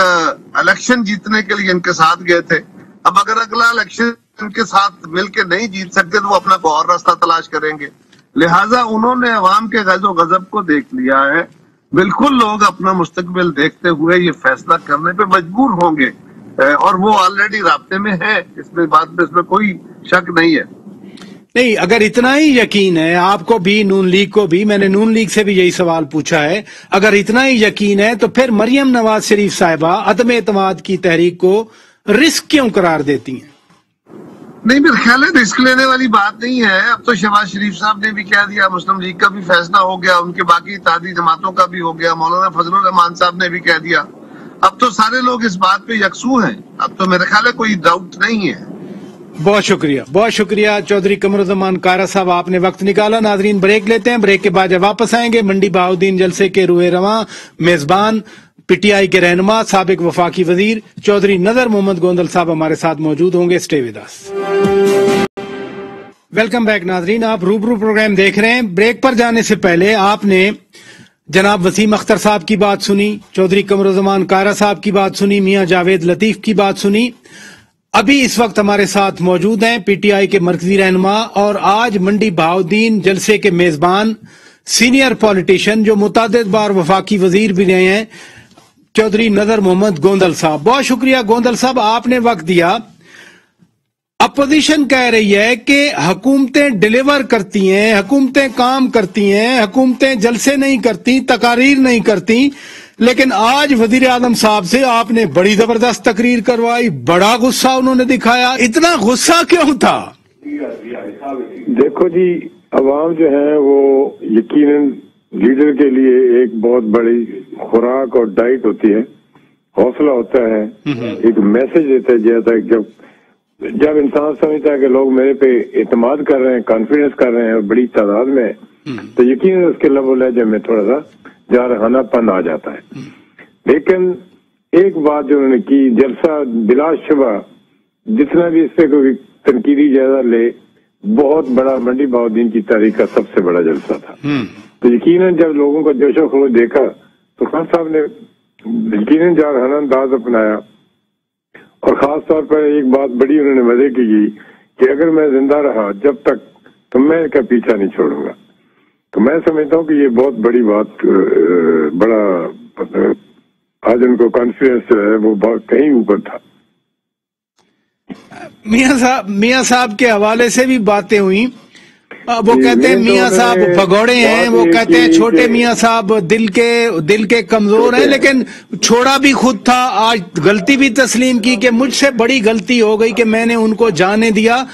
الیکشن جیتنے کے لیے ان کے ساتھ گئے تھے. اب اگر اگلا الیکشن ان کے ساتھ مل کے نہیں جیت سکتے تو وہ اپنا کوئی اور راستہ تلاش کریں گے. لہٰذا انہوں نے عوام کے غضب و غضب کو دیکھ لیا ہے. بالکل لوگ اپنا مستقبل دیکھتے ہوئے یہ فیصلہ کرنے پہ مجبور ہوں گے، اور وہ آلریڈی رابطے میں ہے. اس میں کوئی شک نہیں ہے. نہیں، اگر اتنا ہی یقین ہے آپ کو بھی، نون لیگ کو بھی، میں نے نون لیگ سے بھی یہی سوال پوچھا ہے، اگر اتنا ہی یقین ہے تو پھر مریم نواز شریف صاحبہ عدم اعتماد کی تحریک کو رسک کیوں قرار دیتی ہیں؟ نہیں، میرا خیال ہے رسک لینے والی بات نہیں ہے. اب تو شہباز شریف صاحب نے بھی کہہ دیا، مسلم لیگ کا بھی فیصلہ ہو گیا، ان کے باقی اتحادی جماعتوں کا بھی ہو گیا، مولانا فضل الرحمان صاحب نے بھی کہہ دیا. اب تو سارے لوگ اس بات پہ یکسو ہیں. اب تو میرا خیال ہے کوئی ڈاؤٹ نہیں ہے. بہت شکریہ، بہت شکریہ چودھری قمرالزمان کارا صاحب، آپ نے وقت نکالا. ناظرین، بریک لیتے ہیں، بریک کے بعد جب واپس آئیں گے منڈی بہاؤدین جلسے کے روح رواں میزبان پی ٹی آئی کے رہنما سابق وفاقی وزیر چودھری نظر محمد گوندل صاحب ہمارے ساتھ موجود ہوں گے. Stay with us. Welcome back ناظرین، آپ روبرو پروگرام دیکھ رہے ہیں. بریک پر جانے سے پہلے آپ نے جناب وسیم اختر صاحب کی بات سنی، چودھری قمرالزمان کارا صاحب کی بات سنی، میاں جاوید لطیف کی بات سنی. अभी इस वक्त हमारे साथ मौजूद हैं पीटीआई के मरकजी रहनुमा और आज मंडी बहाउद्दीन जलसे के मेजबान सीनियर पॉलिटिशियन जो मुतादिद बार वफाकी वजीर भी रहे हैं चौधरी नजर मोहम्मद गोंदल साहब। बहुत शुक्रिया गोंदल साहब, आपने वक्त दिया। अपोजिशन कह रही है कि हुकूमतें डिलीवर करती हैं, हुकूमतें काम करती हैं, हुकूमतें जलसे नहीं करती, तकारीर नहीं करती, लेकिन आज वजीर आजम साहब से आपने बड़ी जबरदस्त तकरीर करवाई, बड़ा गुस्सा उन्होंने दिखाया। इतना गुस्सा क्यों था? देखो जी, अवाम जो है वो यकीनन लीडर के लिए एक बहुत बड़ी खुराक और डाइट होती है, हौसला होता है, एक मैसेज देता है जाता है। जब इंसान समझता है कि लोग मेरे पे एतमाद कर रहे हैं, कॉन्फिडेंस कर रहे हैं और बड़ी तादाद में, तो यकीनन उसके लबो लहजे में थोड़ा सा जारहानापन आ जाता है। लेकिन एक बात जो उन्होंने की, जलसा बिलाशुबा जितना भी इस पे कोई तनकीदी जायजा ले, बहुत बड़ा मंडी बहाउद्दीन की तारीख का सबसे बड़ा जलसा था। तो यकीनन जब लोगों का जोशो खरोश देखा तो खान साहब ने यकीनन जारहाना अंदाज अपनाया और खास तौर पर एक बात बड़ी उन्होंने मजे की कि अगर मैं जिंदा रहा जब तक तो मैं इसका पीछा नहीं छोड़ूंगा। तो मैं समझता हूँ कि ये बहुत बड़ी बात, बड़ा आज उनको कॉन्फिडेंस जो है वो कहीं ऊपर था। मियां साहब के हवाले से भी बातें हुई। वो कहते हैं मियां साहब भगोड़े हैं, वो कहते हैं छोटे मियां साहब दिल के कमजोर हैं, लेकिन छोड़ा भी खुद था। आज गलती भी तस्लीम की कि मुझसे बड़ी गलती हो गई कि मैंने उनको जाने दिया।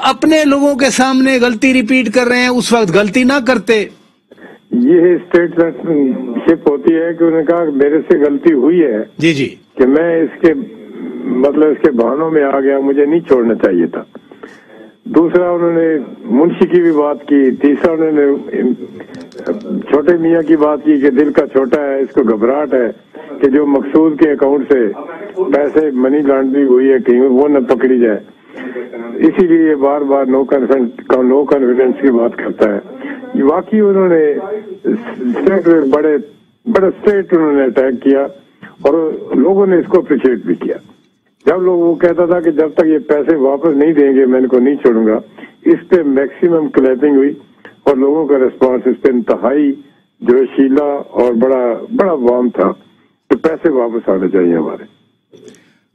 अपने लोगों के सामने गलती रिपीट कर रहे हैं, उस वक्त गलती ना करते। ये स्टेटमेंटशिप होती है कि उन्होंने कहा मेरे से गलती हुई है जी जी कि मैं इसके बहानों में आ गया, मुझे नहीं छोड़ना चाहिए था। दूसरा उन्होंने मुंशी की भी बात की। तीसरा उन्होंने छोटे मियाँ की बात की कि दिल का छोटा है, इसको घबराहट है कि जो मकसूद के अकाउंट से पैसे मनी लॉन्ड्रिंग हुई है कहीं वो न पकड़ी जाए, इसीलिए बार बार नो कॉन्फिडेंस की बात करता है। वाकई उन्होंने बड़े स्ट्रेट उन्होंने अटैक किया और लोगों ने इसको अप्रिशिएट भी किया। जब लोग वो कहता था कि जब तक ये पैसे वापस नहीं देंगे मैं इनको नहीं छोड़ूंगा, इस पे मैक्सिमम क्लैपिंग हुई और लोगों का रिस्पांस इस पे इंतहाई जोशीला और बड़ा वार्म था कि पैसे वापस आने चाहिए हमारे।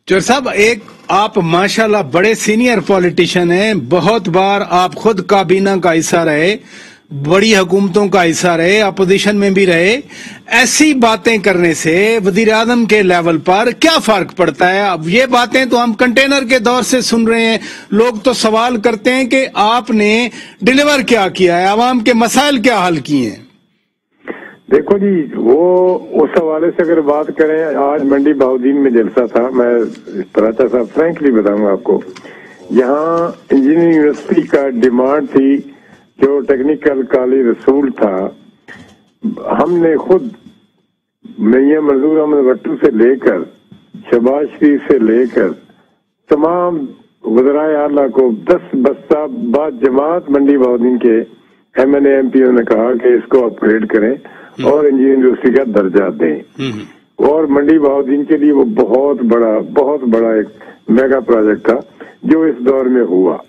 चौर साहब, एक आप माशाल्लाह बड़े सीनियर पॉलिटिशियन हैं, बहुत बार आप खुद काबीना का हिस्सा रहे, बड़ी हुकूमतों का हिस्सा रहे, अपोजिशन में भी रहे। ऐसी बातें करने से वजीर आजम के लेवल पर क्या फर्क पड़ता है? अब ये बातें तो हम कंटेनर के दौर से सुन रहे हैं। लोग तो सवाल करते हैं कि आपने डिलीवर क्या किया है, आवाम के मसाइल क्या हल किए हैं? देखो जी, वो उस हवाले से अगर बात करें, आज मंडी बहाउद्दीन में जलसा था। मैं पराचा साहब फ्रैंकली बताऊंगा आपको, यहाँ इंजीनियरिंग यूनिवर्सिटी का डिमांड थी जो टेक्निकल कॉलेज रसूल था। हमने खुद मियां मंजूर अहमद भट्टू से लेकर शहबाज शरीफ से लेकर तमाम वज़राए आला को 10 बस्ता बाद जमात मंडी बहाउद्दीन के MNA MPO ने कहा कि इसको अपग्रेड करें और इंजीनियरिंग यूनिवर्सिटी का दर्जा दें। और मंडी बहाउद्दीन के लिए वो बहुत बड़ा एक मेगा प्रोजेक्ट था जो इस दौर में हुआ।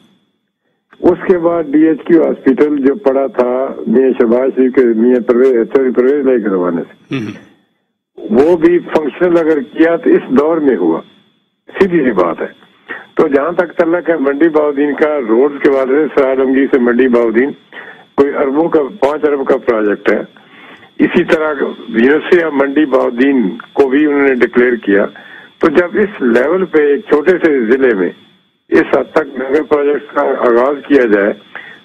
उसके बाद DHQ हॉस्पिटल जो पड़ा था मियां शहबाज शरीफ के मियां परवेज लाई के जमाने से, वो भी फंक्शनल अगर किया तो इस दौर में हुआ। सीधी सी बात है। तो जहां तक तल्लक है मंडी बहाउद्दीन का, रोड के वाले से आलमगीर से मंडी बहाउद्दीन कोई अरबों का 5 अरब का प्रोजेक्ट है। इसी तरह यूनिवर्सिटी ऑफ मंडी बहाउद्दीन को भी उन्होंने डिक्लेयर किया। तो जब इस लेवल पे एक छोटे से जिले में इस हद तक मेगा प्रोजेक्ट का आगाज किया जाए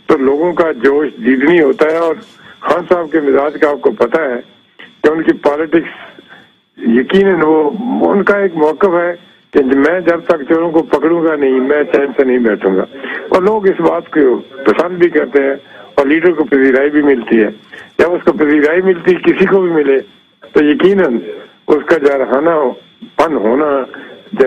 तो लोगों का जोश दीदनी होता है। और खान साहब के मिजाज का आपको पता है कि उनकी पॉलिटिक्स यकीनन वो उनका एक मौकफ है कि मैं जब तक चोरों को पकड़ूंगा नहीं, मैं चैन से नहीं बैठूंगा। और लोग इस बात को पसंद भी करते हैं और लीडर को पजीराई भी मिलती है। जब उसको पजीराई मिलती किसी को भी मिले तो यकीनन उसका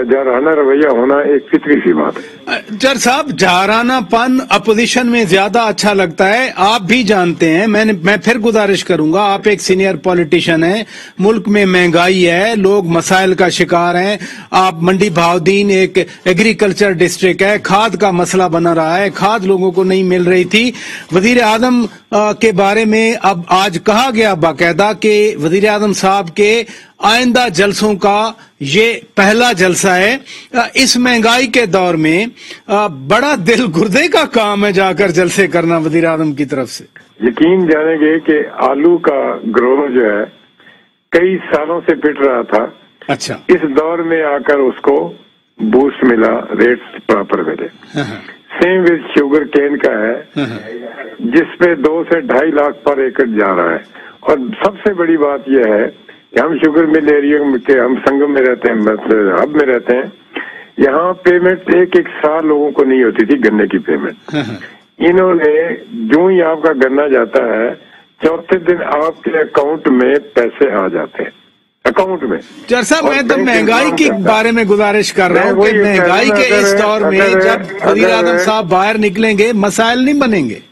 जारहाना रवैया होना एक फितरी सी बात है। जर साहब, जहारानापन अपोजिशन में ज्यादा अच्छा लगता है, आप भी जानते हैं। मैं फिर गुजारिश करूंगा, आप एक सीनियर पॉलिटिशियन हैं, मुल्क में महंगाई है, लोग मसाइल का शिकार हैं, आप मंडी भावदीन एक एग्रीकल्चर डिस्ट्रिक्ट है, खाद का मसला बना रहा है, खाद लोगों को नहीं मिल रही थी। वजीर आजम के बारे में अब आज कहा गया बाकायदा कि वजीर आजम साहब के आइंदा जलसों का ये पहला जलसा है। इस महंगाई के दौर में बड़ा दिल गुर्दे का काम है जाकर जलसे करना वजीर आजम की तरफ से। यकीन जानेंगे कि आलू का ग्रोह जो है कई सालों से पिट रहा था। अच्छा, इस दौर में आकर उसको बूस्ट मिला, रेट्स प्रॉपर मिले। सेम विद शुगर केन का है, जिसपे 2 से 2.5 लाख पर एकड़ जा रहा है। और सबसे बड़ी बात यह है कि हम शुगर मिल एरिया के, हम संगम में रहते हैं, मतलब हब में रहते हैं। यहाँ पेमेंट एक साल लोगों को नहीं होती थी, गन्ने की पेमेंट। इन्होंने जो ही आपका गन्ना जाता है, चौथे दिन आपके अकाउंट में पैसे आ जाते हैं, अकाउंट में। चर साहब, मैं तो महंगाई के बारे में गुजारिश कर रहा हूँ कि महंगाई के इस दौर में जब वजीर आजम साहब बाहर निकलेंगे, मसाइल नहीं बनेंगे।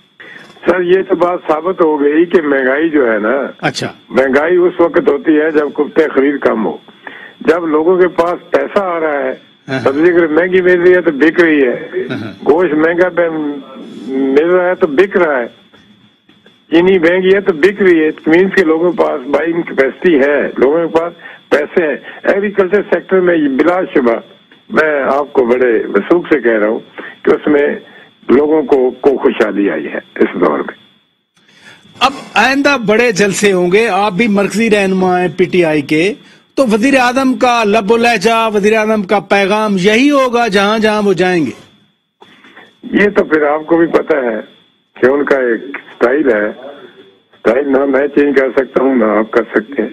सर, ये तो बात साबित हो गई कि महंगाई जो है ना, अच्छा, महंगाई उस वक्त होती है जब कुत्ते खरीद कम हो। जब लोगों के पास पैसा आ रहा है, सब्जी अगर महंगी मिल रही है तो बिक रही है, गोश्त महंगा मिल रहा है तो बिक रहा है, चीनी महंगी है तो बिक रही है। इट मीन्स के लोगों के पास बाइंग कैपेसिटी है, लोगों के पास पैसे हैं। एग्रीकल्चर सेक्टर में बिलाशुबा मैं आपको बड़े वसूख से कह रहा हूँ कि उसमें लोगों को खुशहाली आई है इस दौर में। अब आइंदा बड़े जलसे होंगे, आप भी मरकजी रहनुमा हैं पीटीआई के, तो वजीर आजम का लबो लहजा, वजीर आजम का पैगाम यही होगा जहां जहां वो जाएंगे? ये तो फिर आपको भी पता है कि उनका एक स्टाइल है। स्टाइल ना मैं चेंज कर सकता हूँ ना आप कर सकते हैं।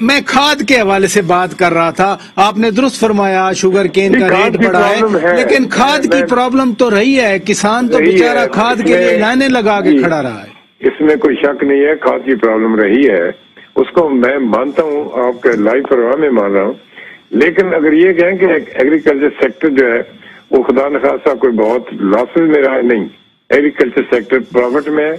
मैं खाद के हवाले से बात कर रहा था। आपने दुरुस्त फरमाया, शुगर केन का रेट बढ़ा है, लेकिन खाद की प्रॉब्लम तो रही है। किसान तो बेचारा खाद के लिए लाइनें लगा के खड़ा रहा है। इसमें कोई शक नहीं है, खाद की प्रॉब्लम रही है, उसको मैं मानता हूँ, आपके लाइव प्रोग्राम में मान रहा हूँ। लेकिन अगर ये कहें कि एग्रीकल्चर सेक्टर जो है वो खुदा न खासा कोई बहुत लॉसेज में रहा है, नहीं, एग्रीकल्चर सेक्टर प्रॉफिट में है।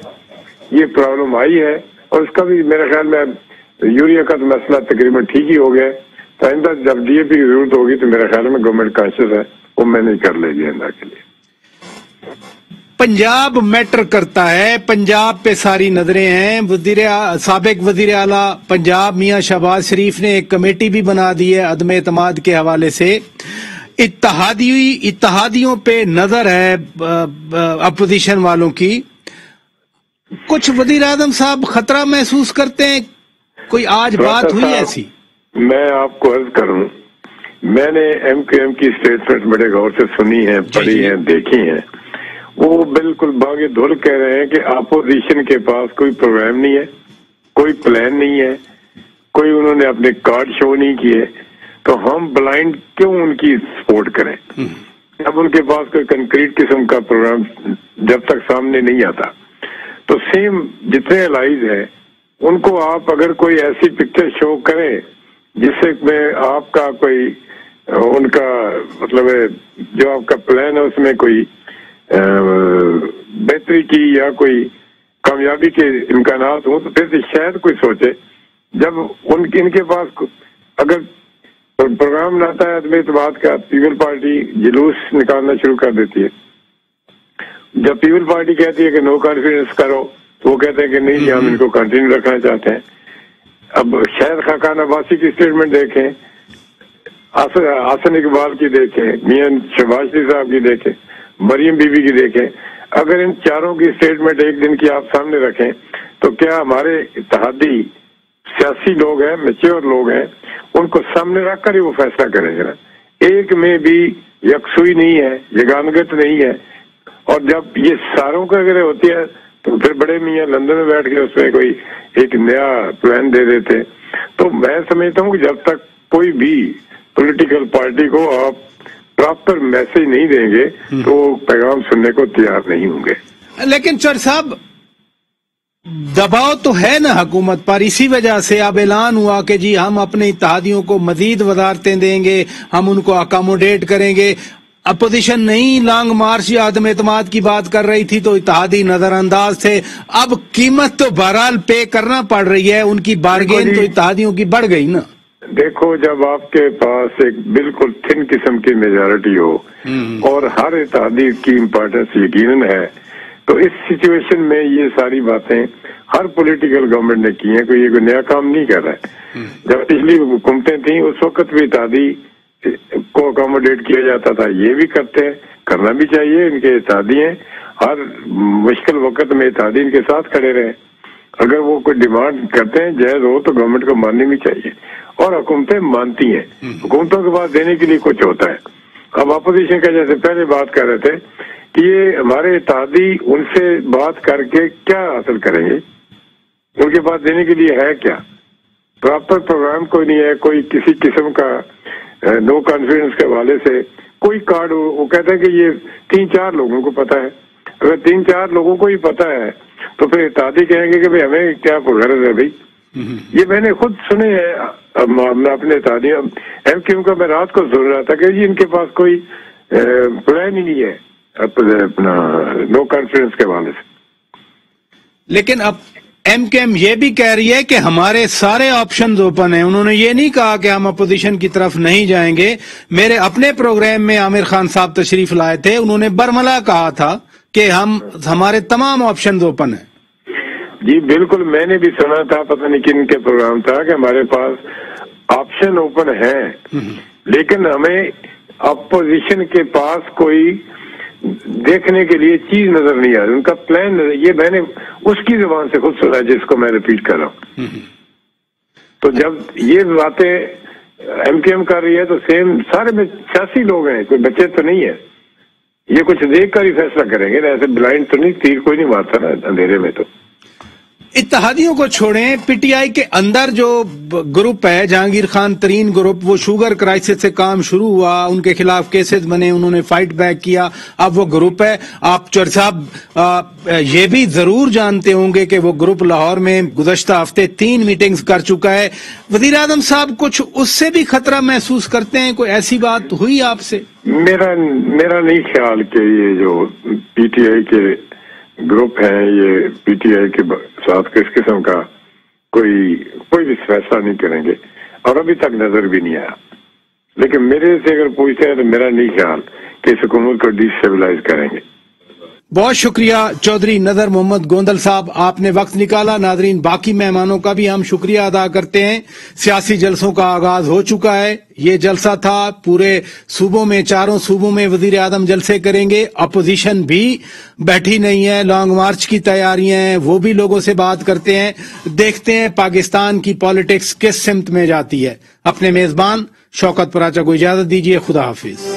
ये प्रॉब्लम आई है और उसका भी मेरे ख्याल में यूरिया का तो मसला तकरीबन ठीक ही हो गया। तो आइंदा जब डीएपी की जरूरत होगी तो मेरे ख्याल में गवर्नमेंट कॉन्शियस है, वो मैंने कर लेगी आइंदा के लिए। पंजाब मैटर करता है, पंजाब पे सारी नजरें हैं। साबिक वजीर आला पंजाब मियां शहबाज शरीफ ने एक कमेटी भी बना दी है अदम एतमाद के हवाले से। इत्तेहादियों पे नजर है अपोजिशन वालों की। कुछ वजीर आजम साहब खतरा महसूस करते हैं? कोई आज बात हुई ऐसी? मैं आपको अर्ज करूं, मैंने एमक्यूएम की स्टेटमेंट बड़े गौर से सुनी है, पढ़ी है, देखी है। वो बिल्कुल बागे धुल कह रहे हैं कि अपोजिशन के पास कोई प्रोग्राम नहीं है, कोई प्लान नहीं है, कोई उन्होंने अपने कार्ड शो नहीं किए, तो हम ब्लाइंड क्यों उनकी सपोर्ट करें? अब उनके पास कोई कंक्रीट किस्म का प्रोग्राम जब तक सामने नहीं आता, तो सेम जितने अलाइज हैं उनको आप अगर कोई ऐसी पिक्चर शो करें जिससे में आपका कोई उनका मतलब जो आपका प्लान है उसमें कोई बेहतरी की या कोई कामयाबी के इम्कानात हो, तो फिर शायद कोई सोचे। जब इनके पास अगर प्रोग्राम लाता है तो बात का पीपल पार्टी जुलूस निकालना शुरू कर देती है। जब पीपल पार्टी कहती है कि नो कॉन्फिडेंस करो, तो वो कहते हैं कि नहीं जी हम इनको कंटिन्यू रखना चाहते हैं। अब शायद खाकान अब्बासी की स्टेटमेंट देखें, आसन इकबाल की देखें, मियां शहबाज शरीफ साहब की देखें, मरियम बीबी की देखें। अगर इन चारों की स्टेटमेंट एक दिन की आप सामने रखें तो क्या हमारे इत्तेहादी सियासी लोग हैं, मैच्योर लोग हैं, उनको सामने रखकर ही वो फैसला करेंगे ना। एक में भी यकसुई नहीं है, यगानगत नहीं है। और जब ये सारों का अगर होती है तो फिर बड़े मियाँ लंदन में बैठ के उसमें कोई एक नया प्लान दे देते। तो मैं समझता हूँ कि जब तक कोई भी पॉलिटिकल पार्टी को आप प्रॉपर मैसेज नहीं देंगे तो पैगाम सुनने को तैयार नहीं होंगे। लेकिन चर साहब, दबाव तो है ना हुकूमत पर, इसी वजह से अब ऐलान हुआ कि जी हम अपने इत्तेहादियों को मजीद वजारतें देंगे, हम उनको अकोमोडेट करेंगे। अपोजिशन नहीं लॉन्ग मार्च या अदम एतमाद की बात कर रही थी तो इत्तेहादी नजरअंदाज थे। अब कीमत तो बहरहाल पे करना पड़ रही है, उनकी बार्गेन तो इत्तेहादियों की बढ़ गई ना। देखो, जब आपके पास एक बिल्कुल थिन किस्म की मेजॉरिटी हो और हर इत्तेहादी की इम्पोर्टेंस यकीनन है, तो इस सिचुएशन में ये सारी बातें हर पॉलिटिकल गवर्नमेंट ने की हैं, कोई ये कोई नया काम नहीं कर रहा है। जब पिछली हुकूमतें थी उस वक्त भी इत्तेहादी को अकोमोडेट किया जाता था, ये भी करते हैं, करना भी चाहिए। इनके इत्तेहादी हैं, हर मुश्किल वक्त में इत्तेहादी इनके साथ खड़े रहे। अगर वो कोई डिमांड करते हैं जायज हो तो गवर्नमेंट को माननी भी चाहिए, और हुकूमतें मानती हैं। हुकूमतों के पास देने के लिए कुछ होता है। अब अपोजिशन का जैसे पहले बात कर रहे थे कि ये हमारे इत्तेहादी उनसे बात करके क्या हासिल करेंगे, उनके पास देने के लिए है क्या? प्रॉपर प्रोग्राम कोई नहीं है, कोई किसी किस्म का नो कॉन्फिडेंस के हवाले से कोई कार्ड। वो कहते हैं कि ये 3-4 लोगों को पता है। अगर 3-4 लोगों को ही पता है तो फिर इत्तेहादी कहेंगे कि भाई हमें क्या गरज है भाई। ये मैंने खुद सुने हैं मैं अपने इत्तेहादी एमक्यूएम का। मैं रात को सुन रहा था कि जी इनके पास कोई प्लान ही नहीं है अपना नो कॉन्फिडेंस के हवाले से। लेकिन अब एमकेएम ये भी कह रही है कि हमारे सारे ऑप्शंस ओपन हैं। उन्होंने ये नहीं कहा कि हम अपोजिशन की तरफ नहीं जाएंगे। मेरे अपने प्रोग्राम में आमिर खान साहब तशरीफ लाए थे, उन्होंने बरमला कहा था कि हमारे तमाम ऑप्शंस ओपन हैं। जी बिल्कुल, मैंने भी सुना था, पता नहीं किन के प्रोग्राम था कि हमारे पास ऑप्शन ओपन है, लेकिन हमें अपोजिशन के पास कोई देखने के लिए चीज नजर नहीं आ रही, उनका प्लान। ये मैंने उसकी जुबान से खुद सुना जिसको मैं रिपीट कर रहा हूँ। तो जब ये बातें एमकेएम कर रही है तो सेम सारे में सियासी लोग हैं, कोई बच्चे तो नहीं है। ये कुछ देख कर ही फैसला करेंगे ना, ऐसे ब्लाइंड तो नहीं, तीर कोई नहीं मारता ना अंधेरे में। तो इत्तेहादियों को छोड़ें, पीटीआई के अंदर जो ग्रुप है जहांगीर खान तरीन ग्रुप, वो शुगर क्राइसिस से काम शुरू हुआ, उनके खिलाफ केसेस बने, उन्होंने फाइट बैक किया, अब वो ग्रुप है। आप चौधरी साहब ये भी जरूर जानते होंगे कि वो ग्रुप लाहौर में गुज़श्ता हफ्ते 3 मीटिंग्स कर चुका है। वज़ीर आज़म साहब कुछ उससे भी खतरा महसूस करते हैं? कोई ऐसी बात हुई आपसे? मेरा नहीं ख्याल कि ये जो पीटीआई के ग्रुप है ये पीटीआई के साथ किस किस्म का कोई भी फैसला नहीं करेंगे, और अभी तक नजर भी नहीं आया। लेकिन मेरे से अगर पूछते हैं तो मेरा नहीं ख्याल कि इस हुकूमत को डिस्टेबलाइज करेंगे। बहुत शुक्रिया चौधरी नदर मोहम्मद गोंदल साहब, आपने वक्त निकाला। नाजरीन, बाकी मेहमानों का भी हम शुक्रिया अदा करते हैं। सियासी जलसों का आगाज हो चुका है। ये जलसा था पूरे सूबों में, 4 सूबों में वजीर आजम जलसे करेंगे। अपोजिशन भी बैठी नहीं है, लॉन्ग मार्च की तैयारियां हैं, वो भी लोगों से बात करते हैं। देखते हैं पाकिस्तान की पॉलिटिक्स किस सिमत में जाती है। अपने मेजबान शौकत पराचा को इजाजत दीजिए। खुदा हाफिज।